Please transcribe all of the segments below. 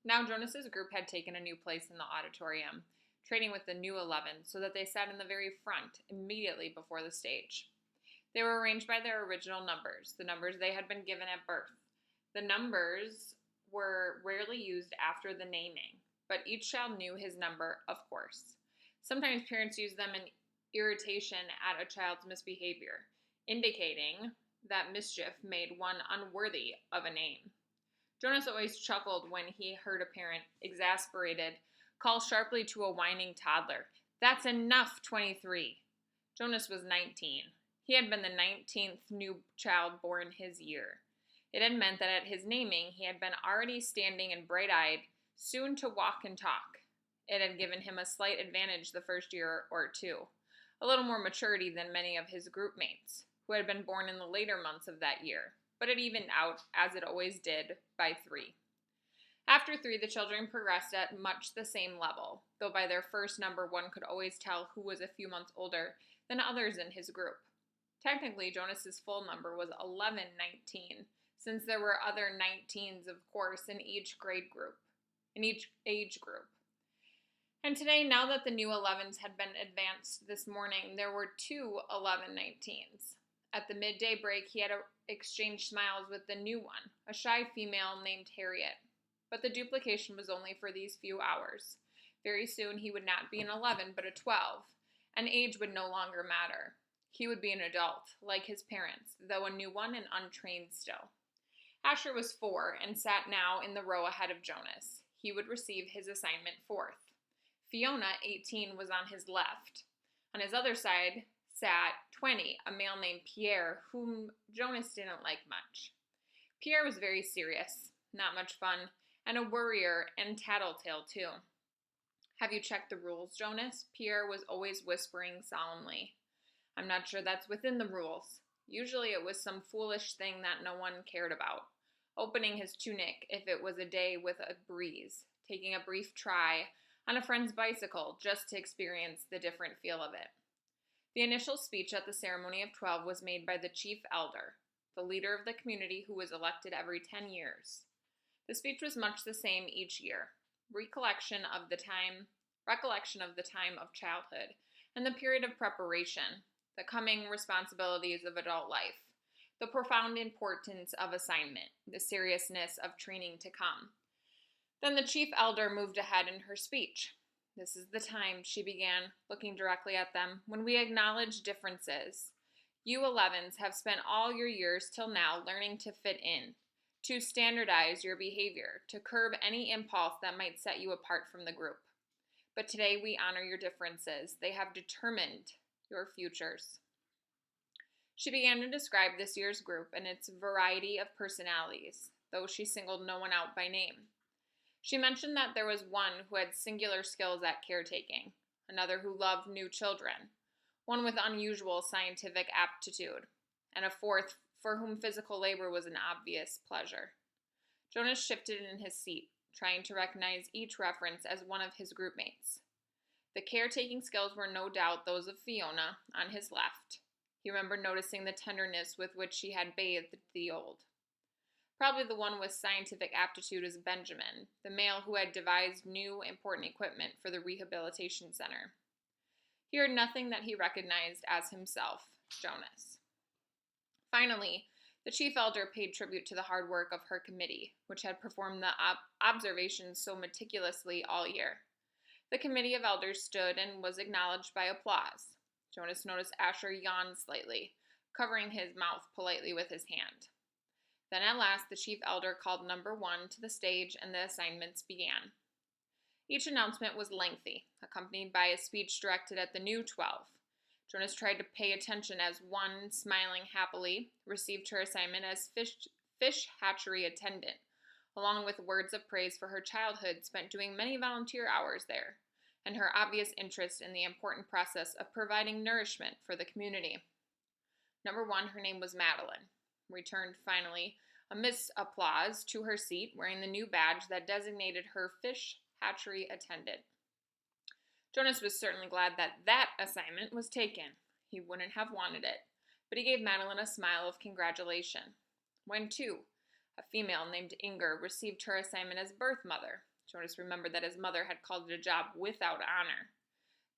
Now Jonas's group had taken a new place in the auditorium, trading with the new 11 so that they sat in the very front, immediately before the stage. They were arranged by their original numbers, the numbers they had been given at birth. The numbers were rarely used after the naming, but each child knew his number, of course. Sometimes parents used them in irritation at a child's misbehavior, indicating that mischief made one unworthy of a name. Jonas always chuckled when he heard a parent, exasperated, call sharply to a whining toddler, "That's enough, 23." Jonas was 19. He had been the 19th new child born his year. It had meant that at his naming he had been already standing and bright-eyed, soon to walk and talk. It had given him a slight advantage the first year or two, a little more maturity than many of his group mates, who had been born in the later months of that year, but it evened out, as it always did, by 3. After 3, the children progressed at much the same level, though by their first number one could always tell who was a few months older than others in his group. Technically, Jonas's full number was 1119, since there were other 19s, of course, in each age group. And today, now that the new 11s had been advanced this morning, there were 2 1119s. At the midday break, he had exchanged smiles with the new one, a shy female named Harriet. But the duplication was only for these few hours. Very soon he would not be an 11, but a 12, and age would no longer matter. He would be an adult, like his parents, though a new one and untrained still. Asher was 4 and sat now in the row ahead of Jonas. He would receive his assignment 4th. Fiona, 18, was on his left. On his other side sat 20, a male named Pierre, whom Jonas didn't like much. Pierre was very serious, not much fun, and a worrier and tattletale too. "Have you checked the rules, Jonas?" Pierre was always whispering solemnly. "I'm not sure that's within the rules." Usually it was some foolish thing that no one cared about. Opening his tunic if it was a day with a breeze, taking a brief try on a friend's bicycle just to experience the different feel of it. The initial speech at the ceremony of 12 was made by the chief elder, the leader of the community who was elected every 10 years. The speech was much the same each year. Recollection of the time of childhood and the period of preparation, the coming responsibilities of adult life, the profound importance of assignment, the seriousness of training to come. Then the chief elder moved ahead in her speech. "This is the time," she began, looking directly at them, "when we acknowledge differences. You 11s have spent all your years till now learning to fit in, to standardize your behavior, to curb any impulse that might set you apart from the group. But today we honor your differences. They have determined your futures." She began to describe this year's group and its variety of personalities, though she singled no one out by name. She mentioned that there was one who had singular skills at caretaking, another who loved new children, one with unusual scientific aptitude, and a 4th for whom physical labor was an obvious pleasure. Jonas shifted in his seat, trying to recognize each reference as one of his group mates. The caretaking skills were no doubt those of Fiona on his left. He remembered noticing the tenderness with which she had bathed the old. Probably the one with scientific aptitude is Benjamin, the male who had devised new important equipment for the rehabilitation center. He heard nothing that he recognized as himself, Jonas. Finally, the chief elder paid tribute to the hard work of her committee, which had performed the observations so meticulously all year. The committee of elders stood and was acknowledged by applause. Jonas noticed Asher yawn slightly, covering his mouth politely with his hand. Then at last the chief elder called number 1 to the stage and the assignments began. Each announcement was lengthy, accompanied by a speech directed at the new 12. Jonas tried to pay attention as one, smiling happily, received her assignment as fish hatchery attendant, along with words of praise for her childhood spent doing many volunteer hours there, and her obvious interest in the important process of providing nourishment for the community. Number 1, her name was Madeline, returned finally amidst applause to her seat, wearing the new badge that designated her fish hatchery attendant. Jonas was certainly glad that assignment was taken. He wouldn't have wanted it, but he gave Madeline a smile of congratulation. When, too, a female named Inger received her assignment as birth mother, Jonas remembered that his mother had called it a job without honor,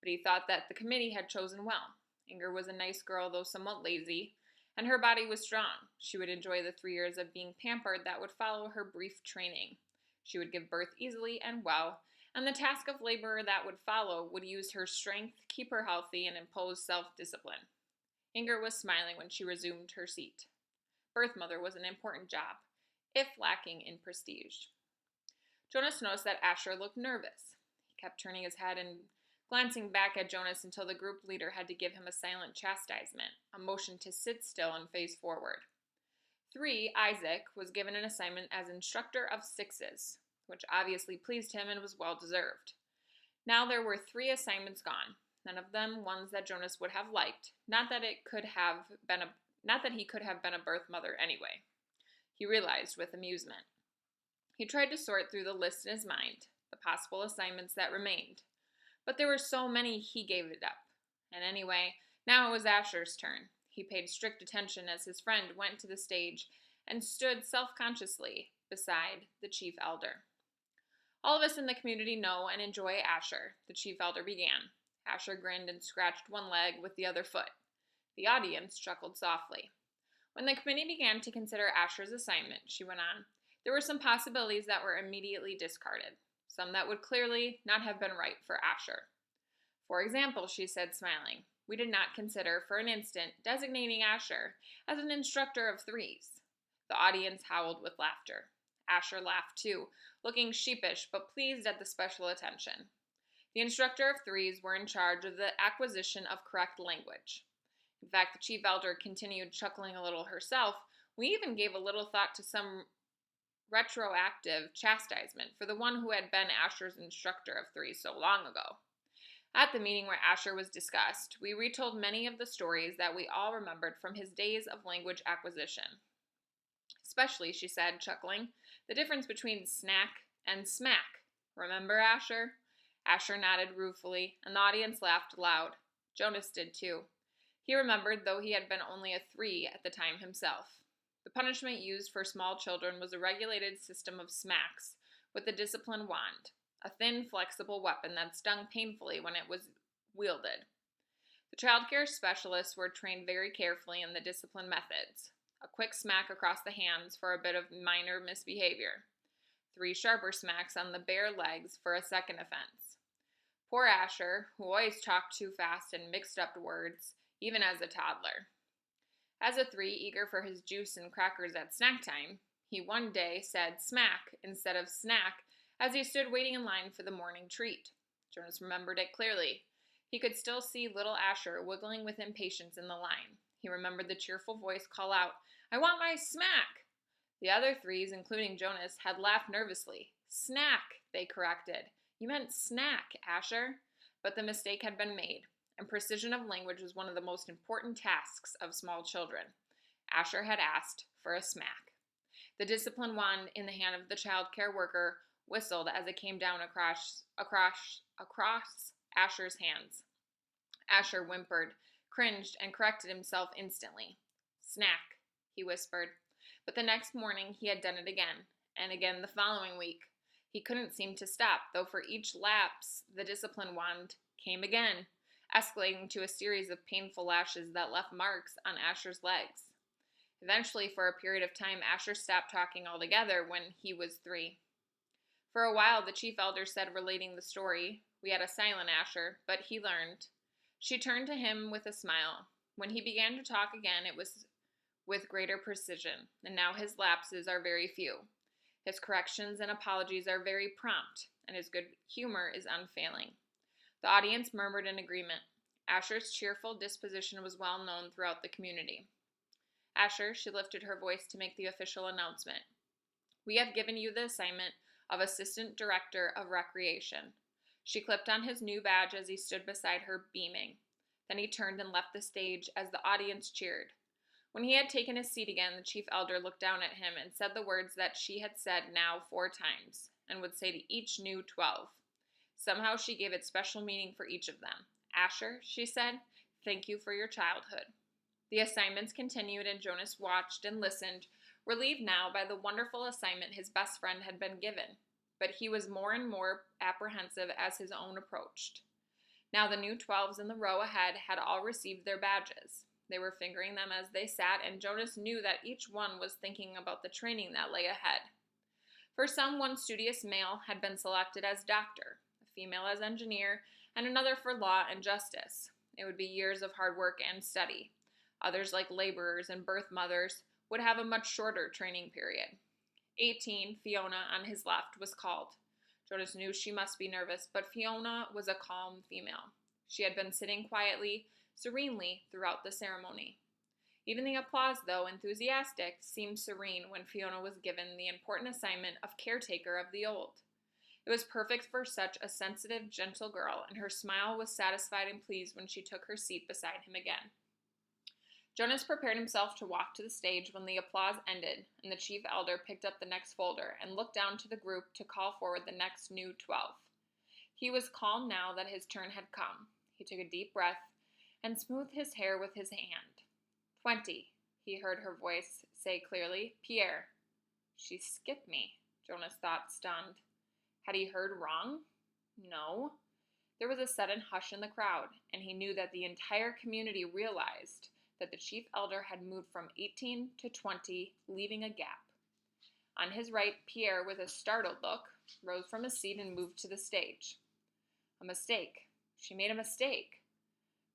but he thought that the committee had chosen well. Inger was a nice girl, though somewhat lazy, and her body was strong. She would enjoy the 3 years of being pampered that would follow her brief training. She would give birth easily and well, and the task of labor that would follow would use her strength, keep her healthy, and impose self-discipline. Inger was smiling when she resumed her seat. Birth mother was an important job, if lacking in prestige. Jonas noticed that Asher looked nervous. He kept turning his head and glancing back at Jonas until the group leader had to give him a silent chastisement, a motion to sit still and face forward. 3, Isaac, was given an assignment as instructor of 6s, which obviously pleased him and was well deserved. Now there were 3 assignments gone, none of them ones that Jonas would have liked, not that he could have been a birth mother anyway. He realized with amusement. He tried to sort through the list in his mind, the possible assignments that remained. But there were so many he gave it up. And anyway, now it was Asher's turn. He paid strict attention as his friend went to the stage and stood self-consciously beside the chief elder. All of us in the community know and enjoy Asher, the chief elder began. Asher grinned and scratched one leg with the other foot. The audience chuckled softly. When the committee began to consider Asher's assignment, she went on, there were some possibilities that were immediately discarded, some that would clearly not have been right for Asher. For example, she said, smiling, we did not consider for an instant designating Asher as an instructor of 3s. The audience howled with laughter. Asher laughed too, looking sheepish but pleased at the special attention. The instructor of 3s were in charge of the acquisition of correct language. In fact, the chief elder continued chuckling a little herself. We even gave a little thought to some retroactive chastisement for the one who had been Asher's instructor of 3s so long ago. At the meeting where Asher was discussed, we retold many of the stories that we all remembered from his days of language acquisition. Especially, she said, chuckling, the difference between snack and smack. Remember, Asher? Asher nodded ruefully, and the audience laughed loud. Jonas did too. He remembered, though he had been only a 3 at the time himself. The punishment used for small children was a regulated system of smacks with a discipline wand, a thin, flexible weapon that stung painfully when it was wielded. The child care specialists were trained very carefully in the discipline methods. A quick smack across the hands for a bit of minor misbehavior. 3 sharper smacks on the bare legs for a second offense. Poor Asher, who always talked too fast and mixed up words, even as a toddler. As a 3, eager for his juice and crackers at snack time, he one day said smack instead of snack as he stood waiting in line for the morning treat. Jonas remembered it clearly. He could still see little Asher wiggling with impatience in the line. He remembered the cheerful voice call out, I want my smack! The other 3s, including Jonas, had laughed nervously. Snack, they corrected. You meant snack, Asher. But the mistake had been made, and precision of language was one of the most important tasks of small children. Asher had asked for a smack. The discipline wand in the hand of the child care worker whistled as it came down across Asher's hands. Asher whimpered, cringed, and corrected himself instantly. Snack, he whispered. But the next morning he had done it again, and again the following week. He couldn't seem to stop, though for each lapse the discipline wand came again, escalating to a series of painful lashes that left marks on Asher's legs. Eventually, for a period of time, Asher stopped talking altogether when he was 3. For a while, the chief elder said, relating the story, we had a silent Asher, but he learned. She turned to him with a smile. When he began to talk again, it was with greater precision, and now his lapses are very few. His corrections and apologies are very prompt, and his good humor is unfailing. The audience murmured in agreement. Asher's cheerful disposition was well known throughout the community. Asher, she lifted her voice to make the official announcement. We have given you the assignment of Assistant Director of Recreation. She clipped on his new badge as he stood beside her, beaming. Then he turned and left the stage as the audience cheered. When he had taken his seat again, the chief elder looked down at him and said the words that she had said now 4 times, and would say to each new 12. Somehow she gave it special meaning for each of them. Asher, she said, thank you for your childhood. The assignments continued, and Jonas watched and listened, relieved now by the wonderful assignment his best friend had been given. but he was more and more apprehensive as his own approached. Now the new 12s in the row ahead had all received their badges. They were fingering them as they sat, and Jonas knew that each one was thinking about the training that lay ahead. For some, one studious male had been selected as doctor, a female as engineer, and another for law and justice. It would be years of hard work and study. Others, like laborers and birth mothers, would have a much shorter training period. 18, Fiona, on his left, was called. Jonas knew she must be nervous, but Fiona was a calm female. She had been sitting quietly, serenely throughout the ceremony. Even the applause, though enthusiastic, seemed serene when Fiona was given the important assignment of caretaker of the old. It was perfect for such a sensitive, gentle girl, and her smile was satisfied and pleased when she took her seat beside him again. Jonas prepared himself to walk to the stage when the applause ended, and the chief elder picked up the next folder and looked down to the group to call forward the next new 12. He was calm now that his turn had come. He took a deep breath and smoothed his hair with his hand. 20, he heard her voice say clearly. Pierre. She skipped me, Jonas thought, stunned. Had he heard wrong? No. There was a sudden hush in the crowd, and he knew that the entire community realized that the chief elder had moved from 18 to 20, leaving a gap. On his right, Pierre, with a startled look, rose from his seat and moved to the stage. A mistake. She made a mistake.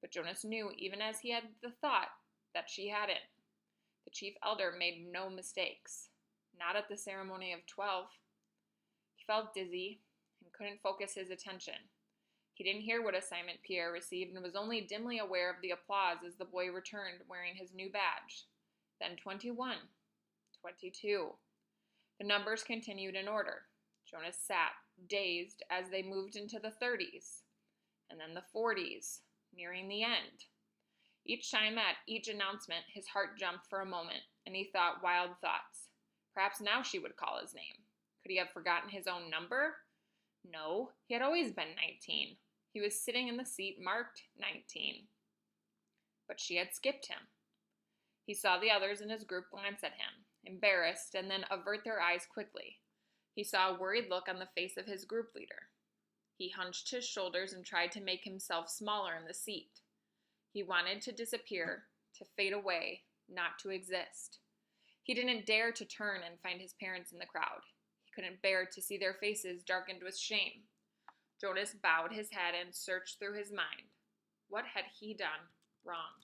But Jonas knew, even as he had the thought, that she hadn't. The chief elder made no mistakes. Not at the ceremony of 12. He felt dizzy and couldn't focus his attention. He didn't hear what assignment Pierre received and was only dimly aware of the applause as the boy returned wearing his new badge. Then 21, 22. The numbers continued in order. Jonas sat, dazed, as they moved into the 30s, and then the 40s, nearing the end. Each time at each announcement, his heart jumped for a moment, and he thought wild thoughts. Perhaps now she would call his name. Could he have forgotten his own number? No, he had always been 19. He was sitting in the seat marked 19. But she had skipped him. He saw the others in his group glance at him, embarrassed, and then avert their eyes quickly. He saw a worried look on the face of his group leader. He hunched his shoulders and tried to make himself smaller in the seat. He wanted to disappear, to fade away, not to exist. He didn't dare to turn and find his parents in the crowd. He couldn't bear to see their faces darkened with shame. Jonas bowed his head and searched through his mind. What had he done wrong?